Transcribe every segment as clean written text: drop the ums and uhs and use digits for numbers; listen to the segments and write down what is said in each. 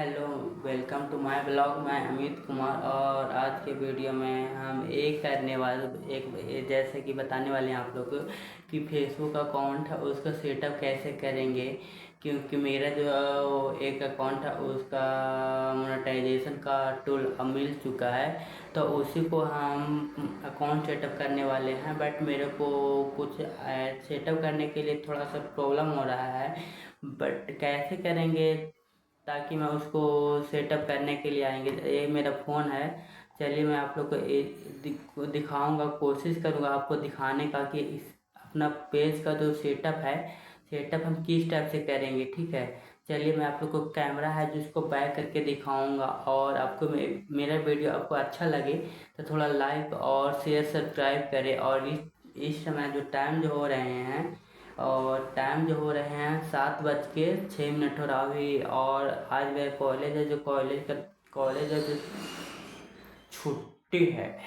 Hello, welcome to my blog. मैं अमित कुमार और आज के वीडियो में हम जैसे कि बताने वाले हैं आप लोग को कि फेसबुक अकाउंट है उसका सेटअप कैसे करेंगे। क्योंकि मेरा जो एक अकाउंट है उसका मोनेटाइजेशन का टूल अब मिल चुका है, तो उसी को हम अकाउंट सेटअप करने वाले हैं। बट मेरे को कुछ सेटअप करने के लिए थोड़ा सा प्रॉब्लम हो रहा है, बट कैसे करेंगे ताकि मैं उसको सेटअप करने के लिए आएंगे। ये मेरा फ़ोन है। चलिए मैं आप लोग को दिखाऊंगा, कोशिश करूंगा आपको दिखाने का कि इस अपना पेज का जो सेटअप हम किस टाइप से करेंगे। ठीक है, चलिए मैं आप लोग को कैमरा है जिसको बैक करके दिखाऊंगा। और आपको मेरा वीडियो आपको अच्छा लगे तो थोड़ा लाइक और शेयर सब्सक्राइब करें। और इस समय जो टाइम जो हो रहे हैं और टाइम जो हो रहे हैं 7:06 हो रहा अभी। और आज मेरा कॉलेज है, जो कॉलेज है जो छुट्टी है।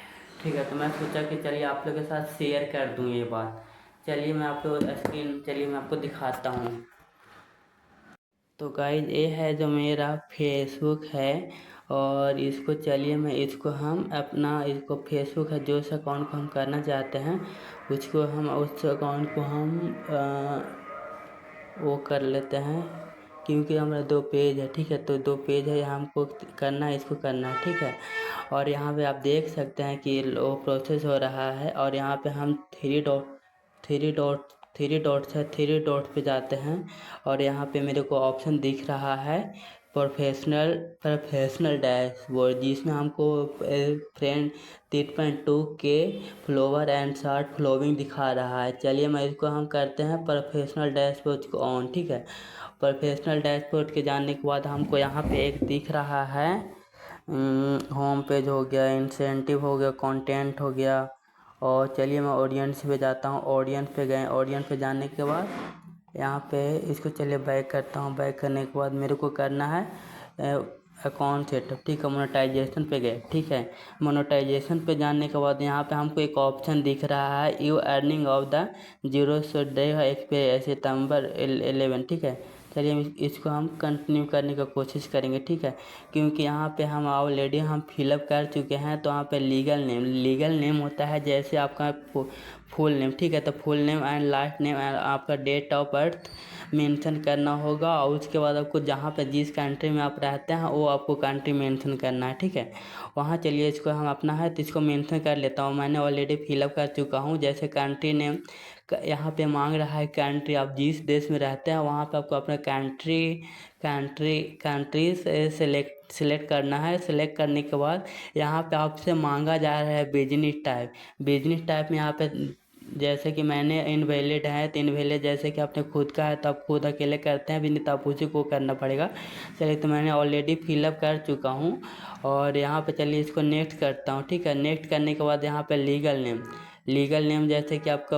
ठीक है, तो मैं सोचा कि चलिए आप लोग के साथ शेयर कर दूं ये बात। चलिए मैं आपको दिखाता हूँ। तो गाइज ये है जो मेरा फेसबुक है। और इसको फेसबुक है जो उस अकाउंट को हम करना चाहते हैं उस अकाउंट को हम वो कर लेते हैं। क्योंकि हमारा 2 पेज है। ठीक है, तो 2 पेज है, यहाँ हमको करना है, इसको करना है। ठीक है, और यहाँ पे आप देख सकते हैं कि वो प्रोसेस हो रहा है। और यहाँ पे हम थ्री डॉट्स है, 3 डॉट पे जाते हैं। और यहाँ पे मेरे को ऑप्शन दिख रहा है प्रोफेशनल डैशबोर्ड, जिसमें हमको फ्रेंड 3.2 के फ्लोवर एंड शार्ट फ्लोविंग दिखा रहा है। चलिए मैं इसको हम करते हैं प्रोफेशनल डैशबोर्ड को ऑन। ठीक है, प्रोफेशनल डैशबोर्ड के जाने के बाद हमको यहाँ पे एक दिख रहा है होम पेज हो गया, इंसेंटिव हो गया, कंटेंट हो गया। और चलिए मैं ऑडियंस पे जाता हूँ। ऑडियंस पे जाने के बाद यहाँ पे इसको चलिए बैक करता हूँ। बैक करने के बाद मेरे को करना है अकाउंट सेटअप। ठीक है, मोनेटाइजेशन पे गए। ठीक है, मोनेटाइजेशन पे जाने के बाद यहाँ पे हमको एक ऑप्शन दिख रहा है you earning of the zero so day experience सितंबर 11। ठीक है, चलिए इसको हम कंटिन्यू करने का कोशिश करेंगे। ठीक है, क्योंकि यहाँ पे हम ऑलरेडी हम फिलअप कर चुके हैं। तो यहाँ पे लीगल नेम होता है जैसे आपका फुल नेम। ठीक है, तो full name and last name and आपका डेट ऑफ बर्थ मेंशन करना होगा। और उसके बाद आपको जहाँ पे जिस कंट्री में आप रहते हैं वो आपको कंट्री मेंशन करना है। ठीक है, वहाँ चलिए इसको हम अपना है तो इसको मेंशन कर लेता हूँ। मैंने ऑलरेडी फिलअप कर चुका हूँ। जैसे कंट्री नेम यहाँ पे मांग रहा है कंट्री, आप जिस देश में रहते हैं वहाँ पे आपको अपना कंट्री से सिलेक्ट करना है। सिलेक्ट करने के बाद यहाँ पे आपसे मांगा जा रहा है बिजनेस टाइप में। यहाँ पे जैसे कि मैंने इनवैलिड है तो इनवैलिड, जैसे कि आपने खुद का है तो आप खुद अकेले करते हैं भी, नहीं तो आप उसी को करना पड़ेगा। चलिए तो मैंने ऑलरेडी फिलअप कर चुका हूँ। और यहाँ पे चलिए इसको नेक्स्ट करता हूँ। ठीक है, नेक्स्ट करने के बाद यहाँ पे लीगल नेम जैसे कि आपका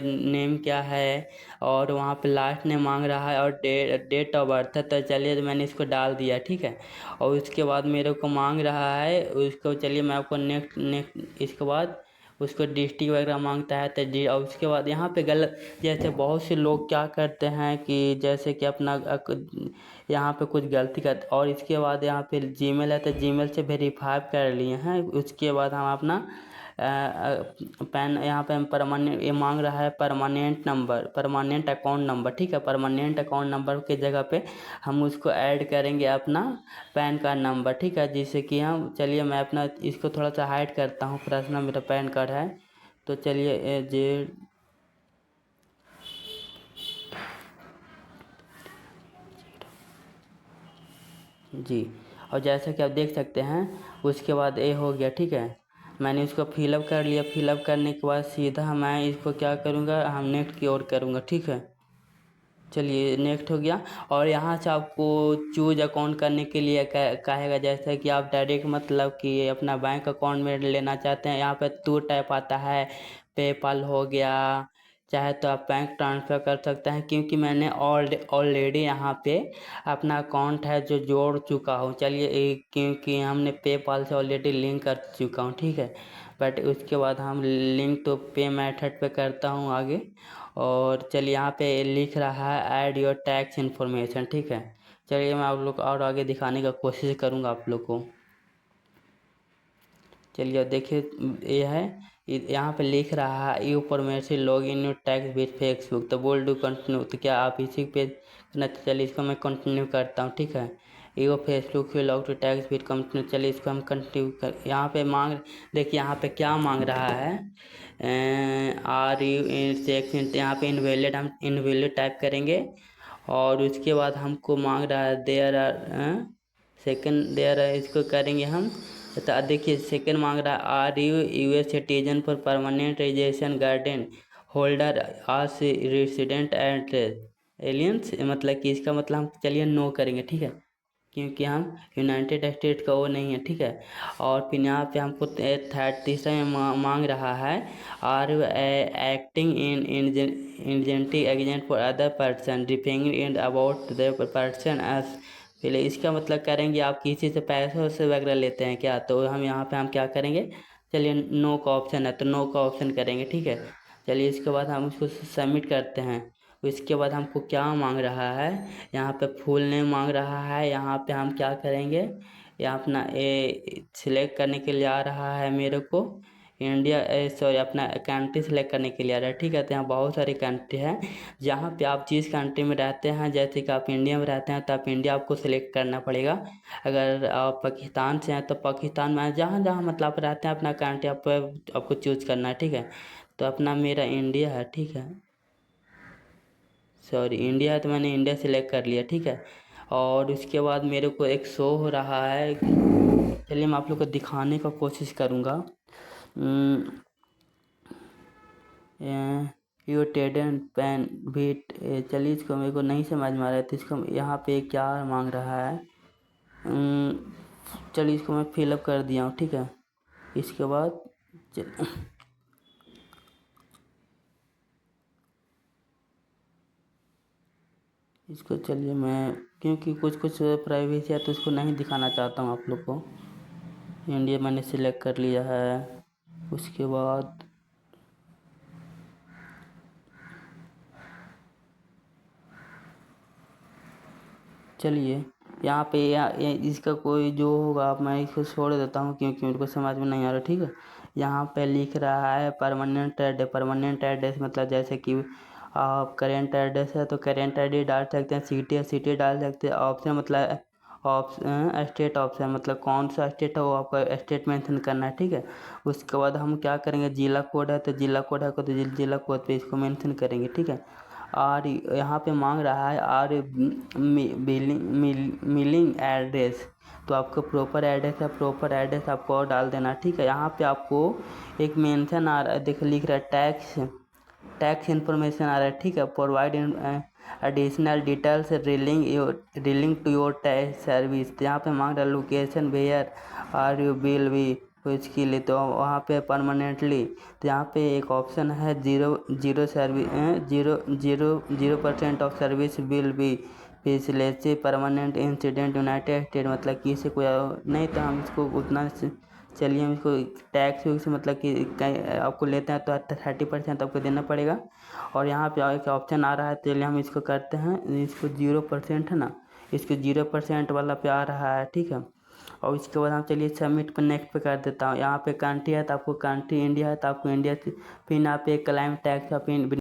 नेम क्या है और वहाँ पे लास्ट नेम मांग रहा है और डेट ऑफ बर्थ है। तो चलिए तो मैंने इसको डाल दिया। ठीक है, और उसके बाद मेरे को मांग रहा है उसको, चलिए मैं आपको नेक्स्ट इसके बाद उसको डिस्ट्रिक्ट वगैरह मांगता है तो और उसके बाद यहाँ पे गलत, जैसे बहुत से लोग क्या करते हैं कि जैसे कि अपना यहाँ पे कुछ गलती करते। और इसके बाद यहाँ पे जीमेल है तो जीमेल से वेरीफाई कर लिए हैं। उसके बाद हम अपना पैन यहाँ पे परमानेंट ये मांग रहा है परमानेंट अकाउंट नंबर। ठीक है, परमानेंट अकाउंट नंबर के जगह पे हम उसको ऐड करेंगे अपना पैन कार्ड नंबर। ठीक है, जिससे कि हम, चलिए मैं अपना इसको थोड़ा सा हाइड करता हूँ, पर्सनल मेरा पैन कार्ड है। तो चलिए जी, और जैसा कि आप देख सकते हैं उसके बाद ये हो गया। ठीक है, मैंने इसको फिलअप कर लिया। फिलअप करने के बाद सीधा मैं इसको क्या करूँगा, हम नेक्स्ट की ओर करूँगा। ठीक है, चलिए नेक्स्ट हो गया। और यहाँ से आपको चूज अकाउंट करने के लिए कहेगा, जैसे कि आप डायरेक्ट मतलब कि अपना बैंक अकाउंट में लेना चाहते हैं। यहाँ पे 2 टाइप आता है, पेपाल हो गया, चाहे तो आप बैंक ट्रांसफ़र कर सकते हैं। क्योंकि मैंने ऑलरेडी यहाँ पे अपना अकाउंट है जो जोड़ चुका हूँ। चलिए क्योंकि हमने पेपाल से ऑलरेडी लिंक कर चुका हूँ। ठीक है, बट उसके बाद हम लिंक तो पे मेथड पे करता हूँ आगे। और चलिए यहाँ पे लिख रहा है ऐड योर टैक्स इन्फॉर्मेशन। ठीक है, चलिए मैं आप लोग को और आगे दिखाने का कोशिश करूँगा आप लोग को। चलिए देखिए, ये है, यहाँ पे लिख रहा है you permission log in your tax with Facebook, तो बोल डू कंटिन्यू, तो क्या आप इसी पे करना? चलिए इसको मैं कंटिन्यू करता हूँ, ठीक है। You Facebook will log to tax with continue, चलिए इसको हम कंटिन्यू कर। यहाँ पे मांग, देखिए यहाँ पे क्या मांग रहा है, आर यू इन सेक्शन, यहाँ पे इनवैलिड, हम इनवैलिड टाइप करेंगे। और उसके बाद हमको मांग रहा है there are, second there are, इसको करेंगे हम। तो देखिए सेकंड मांग रहा है are you US citizen for permanent residence garden holder as resident address aliens, मतलब कि इसका मतलब हम चलिए नो करेंगे, ठीक है, क्योंकि हम यूनाइटेड स्टेट का वो नहीं है, ठीक है। और फिर यहाँ पे हमको थर्ड तीसरा में मांग रहा है are you acting in incentive agent for other person depending in about the person age, पहले इसका मतलब करेंगे आप किसी से पैसे से वगैरह लेते हैं क्या, तो हम यहाँ पे हम क्या करेंगे, चलिए नो का ऑप्शन है तो नो का ऑप्शन करेंगे, ठीक है। चलिए इसके बाद हम उसको सबमिट करते हैं। इसके बाद हमको क्या मांग रहा है, यहाँ पे फुल नेम मांग रहा है। यहाँ पे हम क्या करेंगे, यहाँ अपना ए सिलेक्ट करने के लिए आ रहा है मेरे को इंडिया, सॉरी अपना कंट्री सेलेक्ट करने के लिए आ रहा है, ठीक है। तो यहाँ बहुत सारी कंट्री है, जहाँ पे आप जिस कंट्री में रहते हैं, जैसे कि आप इंडिया में रहते हैं तो आप इंडिया आपको सिलेक्ट करना पड़ेगा। अगर आप पाकिस्तान से हैं तो पाकिस्तान में, जहाँ जहाँ मतलब आप रहते हैं अपना कंट्री आपको चूज करना है, ठीक है। तो अपना मेरा इंडिया है, ठीक है, सॉरी इंडिया है, तो मैंने इंडिया सिलेक्ट कर लिया, ठीक है। और उसके बाद मेरे को एक शो हो रहा है, चलिए मैं आप लोग को दिखाने का कोशिश करूँगा। यू टेडन पेन बीट, चलिए इसको मेरे को नहीं समझ में आ रहा है, तो इसको यहाँ पे क्या मांग रहा है, चलिए इसको मैं फिलअप कर दिया हूँ, ठीक है। इसके बाद इसको चलिए मैं, क्योंकि कुछ कुछ प्राइवेसी है तो इसको नहीं दिखाना चाहता हूँ आप लोग को। इंडिया मैंने सिलेक्ट कर लिया है। उसके बाद चलिए यहाँ पे इसका कोई जो होगा आप, मैं इसको छोड़ देता हूँ क्योंकि मेरे को समझ में नहीं आ रहा, ठीक है। यहाँ पे लिख रहा है परमानेंट एड्रेस, परमानेंट एड्रेस मतलब जैसे कि आप करेंट एड्रेस है तो करेंट एड्रेस डाल सकते हैं, सिटी है सिटी डाल सकते हैं, ऑप्शन मतलब ऑप्शन स्टेट, ऑप्शन मतलब कौन सा स्टेट है वो आपको स्टेट मेंशन करना है, ठीक है। उसके बाद हम क्या करेंगे, जिला कोड है तो जिला कोड है तो जिला कोड पे इसको मेंशन करेंगे, ठीक है। और यहाँ पे मांग रहा है और मिलिंग एड्रेस, तो आपको प्रॉपर एड्रेस है, प्रॉपर एड्रेस आपको और डाल देना, ठीक है। यहाँ पे आपको एक मेंशन आ रहा है, देख लिख रहा है टैक्स, टैक्स इन्फॉर्मेशन आ रहा है, ठीक है। Provide additional details relating to your tax service, तो यहाँ पे मांग रहा है location where are you bill भी, तो इसके लिए तो वहाँ पे परमानेंटली, तो यहाँ पे एक ऑप्शन है zero zero service, zero percent of service will be पिछले से परमानेंट इंसिडेंट यूनाइटेड स्टेट, मतलब किसी को नहीं, तो हम इसको उतना चलिए हम इसको टैक्स वैक्स मतलब कि कहीं आपको लेते हैं तो 30% आपको देना पड़ेगा। और यहाँ पे एक ऑप्शन आ रहा है, चलिए हम इसको करते हैं, इसको 0% है ना, इसको 0% वाला पे आ रहा है, ठीक है। और इसके बाद हम चलिए सबमिट पर नेक्स्ट पे कर देता हूँ। यहाँ पे कंट्री है तो आपको कंट्री इंडिया है तो आपको इंडिया, फिर यहाँ पे क्लाइम टैक्स का पिन